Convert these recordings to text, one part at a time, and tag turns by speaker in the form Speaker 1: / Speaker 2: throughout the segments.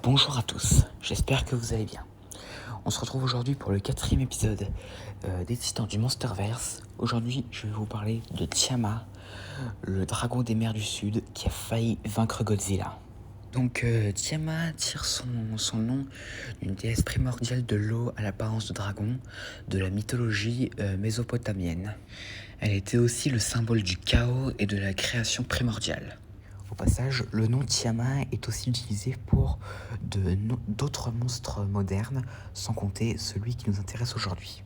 Speaker 1: Bonjour à tous, j'espère que vous allez bien. On se retrouve aujourd'hui pour le 4e épisode des Titans du Monsterverse. Aujourd'hui, je vais vous parler de Tiamat, le dragon des mers du Sud qui a failli vaincre Godzilla. Donc Tiamat tire son nom d'une déesse primordiale de l'eau à l'apparence de dragon de la mythologie mésopotamienne. Elle était aussi le symbole du chaos et de la création primordiale. Au passage, le nom Tiamat est aussi utilisé pour d'autres monstres modernes, sans compter celui qui nous intéresse aujourd'hui.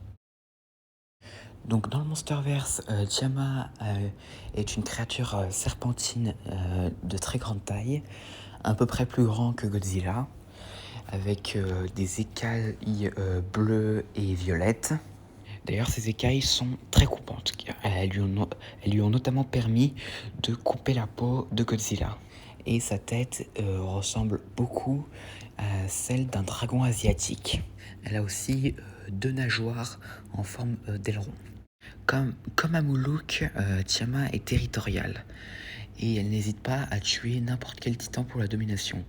Speaker 1: Donc dans le Monsterverse, Tiamat est une créature serpentine de très grande taille, à peu près plus grand que Godzilla, avec des écailles bleues et violettes. D'ailleurs, ces écailles sont très coupantes. Elles lui ont notamment permis de couper la peau de Godzilla. Et sa tête ressemble beaucoup à celle d'un dragon asiatique. Elle a aussi deux nageoires en forme d'aileron. Comme à Moulouk, Tiamat est territoriale. Et elle n'hésite pas à tuer n'importe quel titan pour la domination.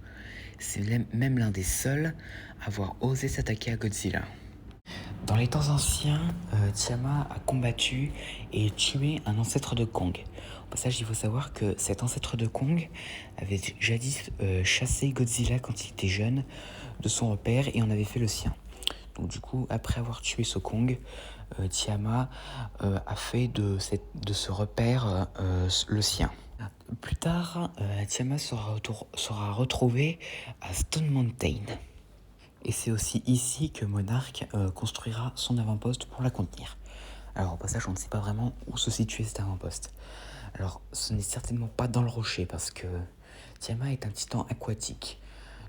Speaker 1: C'est même l'un des seuls à avoir osé s'attaquer à Godzilla. Dans les temps anciens, Tiamat a combattu et tué un ancêtre de Kong. Au passage, il faut savoir que cet ancêtre de Kong avait jadis chassé Godzilla quand il était jeune de son repère et en avait fait le sien. Donc du coup, après avoir tué ce Kong, Tiamat a fait de ce repère le sien. Plus tard, Tiamat sera retrouvé à Stone Mountain. Et c'est aussi ici que Monarch construira son avant-poste pour la contenir. Alors au passage, on ne sait pas vraiment où se situait cet avant-poste. Alors ce n'est certainement pas dans le rocher parce que Tiamat est un titan aquatique.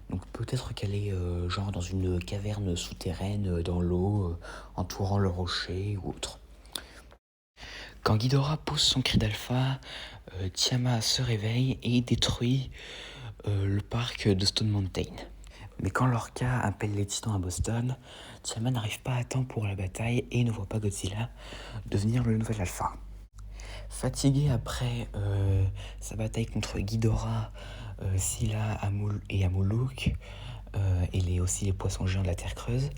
Speaker 1: Donc peut-être qu'elle est genre dans une caverne souterraine dans l'eau, entourant le rocher ou autre. Quand Ghidorah pousse son cri d'alpha, Tiamat se réveille et détruit le parc de Stone Mountain. Mais quand Lorca appelle les titans à Boston, Tiamat n'arrive pas à temps pour la bataille et ne voit pas Godzilla devenir le nouvel alpha. Fatigué après sa bataille contre Ghidorah, Scylla et Amuluk, et aussi les poissons géants de la Terre creuse,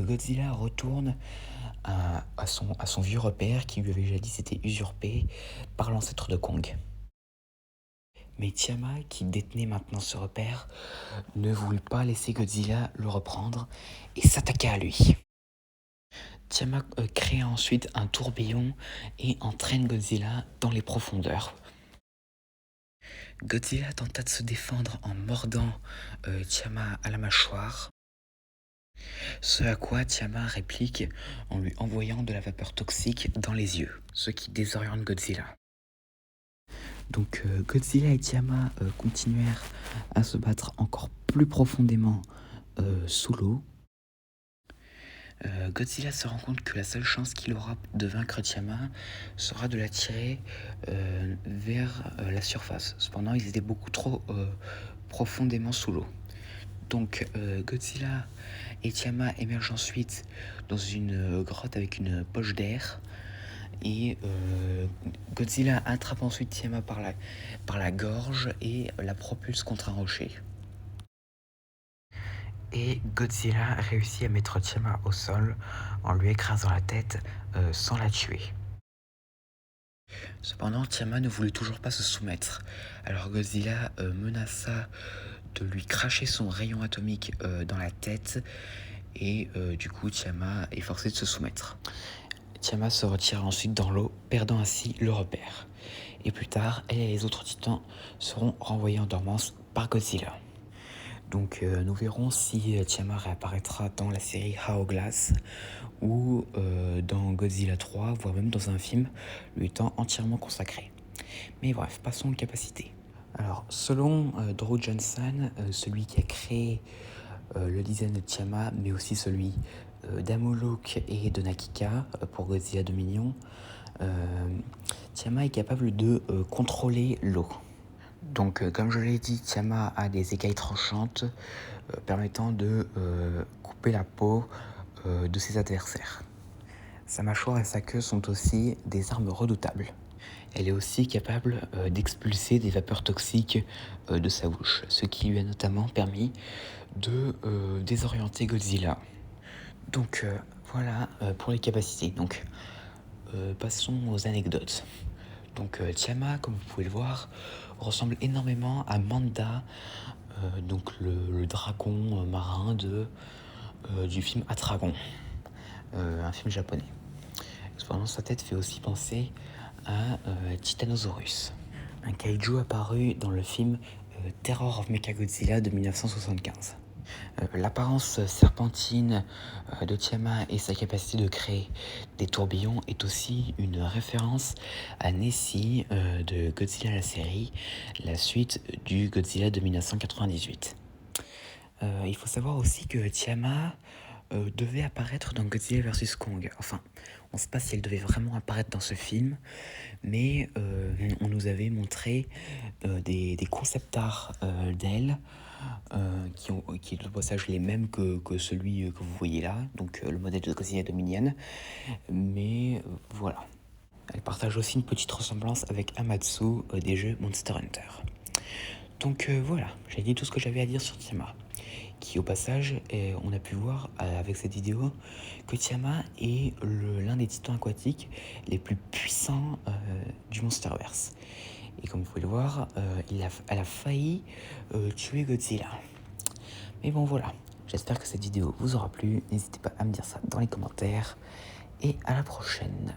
Speaker 1: Godzilla retourne à son vieux repère qui lui avait jadis été usurpé par l'ancêtre de Kong. Mais Tiamat, qui détenait maintenant ce repère, ne voulut pas laisser Godzilla le reprendre et s'attaqua à lui. Tiamat créa ensuite un tourbillon et entraîne Godzilla dans les profondeurs. Godzilla tenta de se défendre en mordant Tiamat à la mâchoire, ce à quoi Tiamat réplique en lui envoyant de la vapeur toxique dans les yeux, ce qui désoriente Godzilla. Donc Godzilla et Tiamat continuèrent à se battre encore plus profondément sous l'eau. Godzilla se rend compte que la seule chance qu'il aura de vaincre Tiamat sera de la tirer vers la surface. Cependant, ils étaient beaucoup trop profondément sous l'eau. Donc Godzilla et Tiamat émergent ensuite dans une grotte avec une poche d'air. Et Godzilla attrape ensuite Tiamat par la gorge et la propulse contre un rocher. Et Godzilla réussit à mettre Tiamat au sol en lui écrasant la tête sans la tuer. Cependant, Tiamat ne voulait toujours pas se soumettre. Alors Godzilla menaça de lui cracher son rayon atomique dans la tête et du coup Tiamat est forcé de se soumettre. Tiamat se retire ensuite dans l'eau, perdant ainsi le repère. Et plus tard, elle et les autres titans seront renvoyés en dormance par Godzilla. Donc nous verrons si Tiamat réapparaîtra dans la série Hourglass ou dans Godzilla 3, voire même dans un film lui étant entièrement consacré. Mais bref, passons aux capacités. Alors, selon Drew Johnson, celui qui a créé le design de Tiamat, mais aussi celui d'Amuluk et de Nakika pour Godzilla Dominion, Tiamat est capable de contrôler l'eau. Donc, comme je l'ai dit, Tiamat a des écailles tranchantes permettant de couper la peau de ses adversaires. Sa mâchoire et sa queue sont aussi des armes redoutables. Elle est aussi capable d'expulser des vapeurs toxiques de sa bouche, ce qui lui a notamment permis de désorienter Godzilla. Donc voilà pour les capacités. Donc passons aux anecdotes. Donc Tiamat, comme vous pouvez le voir, ressemble énormément à Manda, donc le dragon marin du film Atragon, un film japonais. Cependant, sa tête fait aussi penser à Titanosaurus, un kaiju apparu dans le film Terror of Mechagodzilla de 1975. L'apparence serpentine de Tiamat et sa capacité de créer des tourbillons est aussi une référence à Nessie de Godzilla la série, la suite du Godzilla de 1998. Il faut savoir aussi que Tiamat devait apparaître dans Godzilla vs Kong. Enfin, on ne sait pas si elle devait vraiment apparaître dans ce film, mais on nous avait montré des concept art d'elle qui est au passage les mêmes que celui que vous voyez là, donc le modèle de Godzilla Dominion, mais voilà. Elle partage aussi une petite ressemblance avec Amatsu des jeux Monster Hunter. Donc voilà, j'ai dit tout ce que j'avais à dire sur Tiamat, qui au passage, on a pu voir avec cette vidéo que Tiamat est l'un des titans aquatiques les plus puissants du Monsterverse. Et comme vous pouvez le voir, elle a failli tuer Godzilla. Mais bon voilà, j'espère que cette vidéo vous aura plu. N'hésitez pas à me dire ça dans les commentaires. Et à la prochaine.